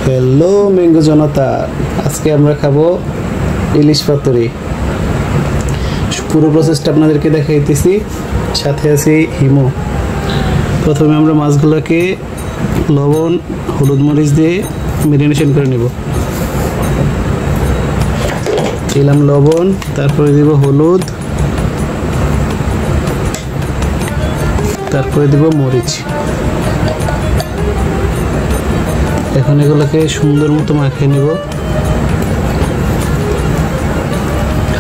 Hello mango জনতা, আজকে আমরা খাবো ইলিশ পাতুরি। পুরো প্রসেসটা আপনাদেরকে দেখাইতেছি, সাথে আছে হিমো। প্রথমে আমরা মাছগুলোকে লবণ হলুদ মরিচ দিয়ে ম্যারিনেশন করে নেব। দিলাম লবণ, তারপরে দিব হলুদ, তারপরে দিব মরিচ। এখন এগুলোকে সুন্দর মতো মাখিয়ে নেব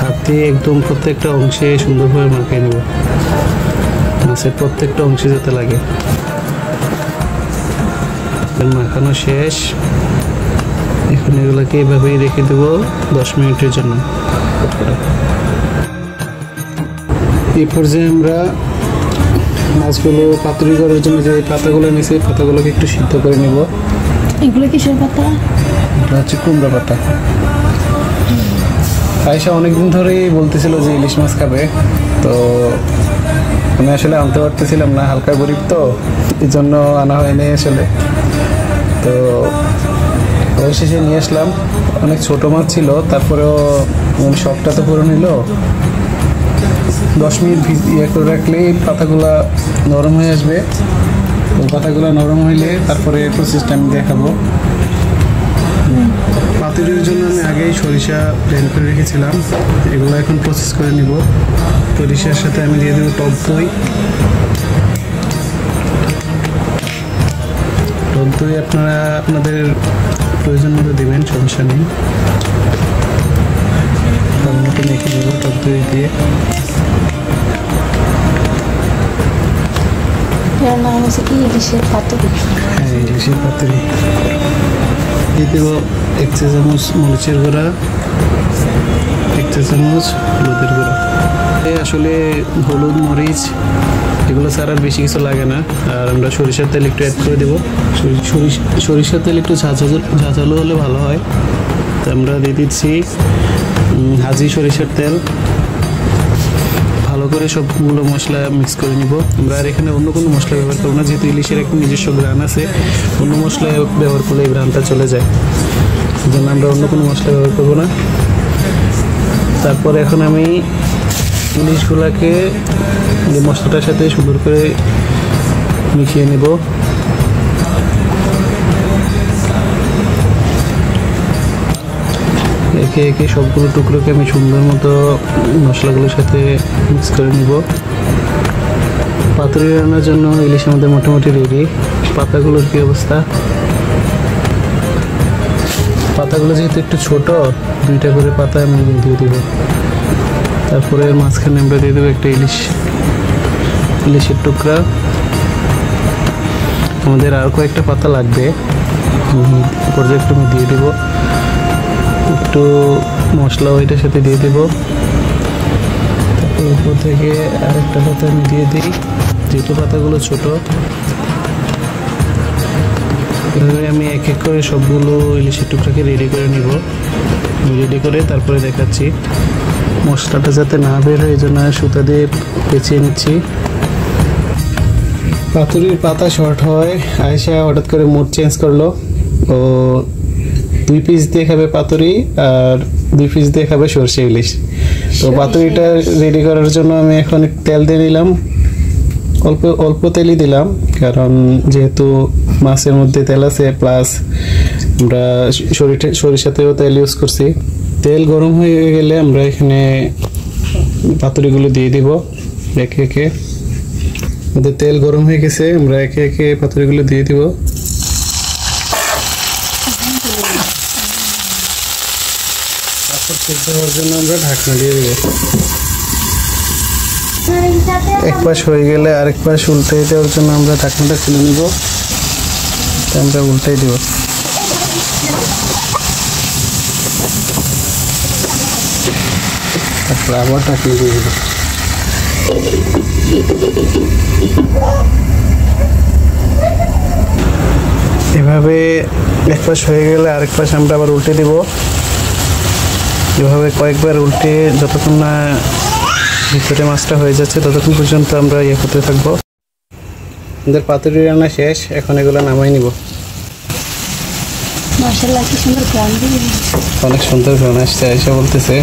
হাতে, একদম প্রত্যেকটা অংশে সুন্দরভাবে মাখিয়ে নেব, মাছের প্রত্যেকটা অংশে যাতে লাগে। মাখানো শেষ। এখন এগুলোকে এভাবেই রেখে দেব 10 মিনিটের জন্য। এই পর্যায়ে আমরা মাছগুলো পাতুরি করার জন্য যে পাতাগুলো নিয়েছি, পাতাগুলোকে একটু সিদ্ধ করে নেব। এগুলো কিসের পাতা? এটা হচ্ছে কুমড়া পাতা। আয়েশা অনেকদিন ধরেই বলতেছিল যে ইলিশ মাছ খাবে, তো আমি আসলে আনতে পারতেছিলাম না, হালকা গরিব তো, এই জন্য আনা হয়নি আসলে। তো অবশেষে নিয়ে আসলাম। অনেক ছোট মাছ ছিল, তারপরেও শখটা তো পূরণ নিল। 10 মিনিট ইয়ে করে রাখলেই পাতাগুলো নরম হয়ে আসবে। তো পাতাগুলো নরম হইলে তারপরে প্রসেসটা আমি দেখাবো। পাতুরির জন্য আমি আগেই সরিষা প্ল্যান করে রেখেছিলাম, এগুলো এখন প্রসেস করে নিব। সরিষার সাথে আমি দিয়ে দেবো টক দই। টক দই আপনারা আপনাদের প্রয়োজন মতো দেবেন, সমস্যা নেই। ভালো মতো মেখে নেব টক দই দিয়ে। নাম হচ্ছে কি? ইলিশের পাতুরি। হ্যাঁ, ইলিশের পাতুরি। দিয়ে দেব 1 চা চামচ মরিচের গুঁড়া, 1 চা চামচ হলুদের গুঁড়া। আসলে হলুদ মরিচ এগুলো ছাড়া আর বেশি কিছু লাগে না। আর আমরা সরিষার তেল একটু অ্যাড করে দেবো। সরিষার তেল একটু ঝাঁঝালো হলে ভালো হয়। তো আমরা দিয়ে দিচ্ছি হাজি সরিষার তেল। ভালো করে সবগুলো মশলা মিক্স করে নিব। আমরা আর এখানে অন্য কোনো মশলা ব্যবহার করবো না, যেহেতু ইলিশের একটা নিজস্ব ঘ্রাণ আছে। অন্য মশলা ব্যবহার করলে এই ঘ্রাণটা চলে যায়, এই জন্য আমরা অন্য কোনো মশলা ব্যবহার করবো না। তারপর এখন আমি ইলিশগুলোকে এই মশলাটার সাথে সুন্দর করে মিশিয়ে নেব। একে একে সবগুলো টুকরোকে আমি সুন্দর মতো মশলাগুলোর সাথে মিক্স করে নিব। পাতুরি রান্নার জন্য ইলিশ আমাদের মোটামুটি রেডি। পাতাগুলোর কি অবস্থা? পাতাগুলো যেহেতু একটু ছোট, 2টা করে পাতা আমি দিয়ে দিব। তারপরে মাঝখানে আমরা দিয়ে দেবো একটা ইলিশের টুকরা। আমাদের আর কয়েকটা পাতা লাগবে, পর্যায়ে একটু আমি দিয়ে দিব। একটু মশলা ওইটার সাথে দিয়ে দেব। তারপর উপর থেকে আরেকটা পাতা আমি দিয়ে দিই, যেহেতু পাতাগুলো ছোট। এভাবে আমি এক এক করে সবগুলো ইলিশের টুকরাকে রেডি করে নিব। রেডি করে তারপরে দেখাচ্ছি। মশলাটা যাতে না বের হয়, এই জন্য সুতা দিয়ে পেঁচিয়ে নিচ্ছি। পাতুরির পাতা শর্ট হয়, আয়েশা হঠাৎ করে মুড চেঞ্জ করলো। ও 2 পিস দিয়ে খাবে পাতুরি, আর 2 পিস দিয়ে খাবে সরষে ইলিশ। তো পাতুরিটা রেডি করার জন্য আমি এখন তেল দিয়ে নিলাম। অল্প অল্প তেলই দিলাম, কারণ যেহেতু মাছের মধ্যে তেল আছে, প্লাস আমরা সরিষাতেও তেল ইউজ করছি। তেল গরম হয়ে গেলে আমরা এখানে পাতুরিগুলো দিয়ে দিব একে একে। আমাদের তেল গরম হয়ে গেছে, আমরা একে একে পাতুরিগুলো দিয়ে দিব। তারপর সিদ্ধ হওয়ার জন্য আমরা ঢাকনা দিয়ে দেব। এক পাশ হয়ে গেলে আরেক পাশ উল্টাই দেওয়ার জন্য আমরা ঢাকনাটা খুলে নিব। আমরা উল্টাই দেব। তারপর আবার ঢাকনা দিয়ে দেব। এভাবে এক পাশ হয়ে গেলে আরেক পাশ আমরা আবার উল্টে দেব। এভাবে কয়েকবার উল্টে যতক্ষণ না ভিতরে মাছটা হয়ে যাচ্ছে ততক্ষণ পর্যন্ত আমরা ইয়ে করতে থাকবো। আমাদের পাতুরি রান্না শেষ, এখন এগুলো নামাই নিব। মাশাআল্লাহ কি সুন্দর গান দিয়ে অনেক সুন্দর গান আসছে। আয়শা বলতেছে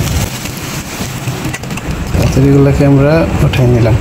পাতুরিগুলোকে আমরা উঠাই নিলাম।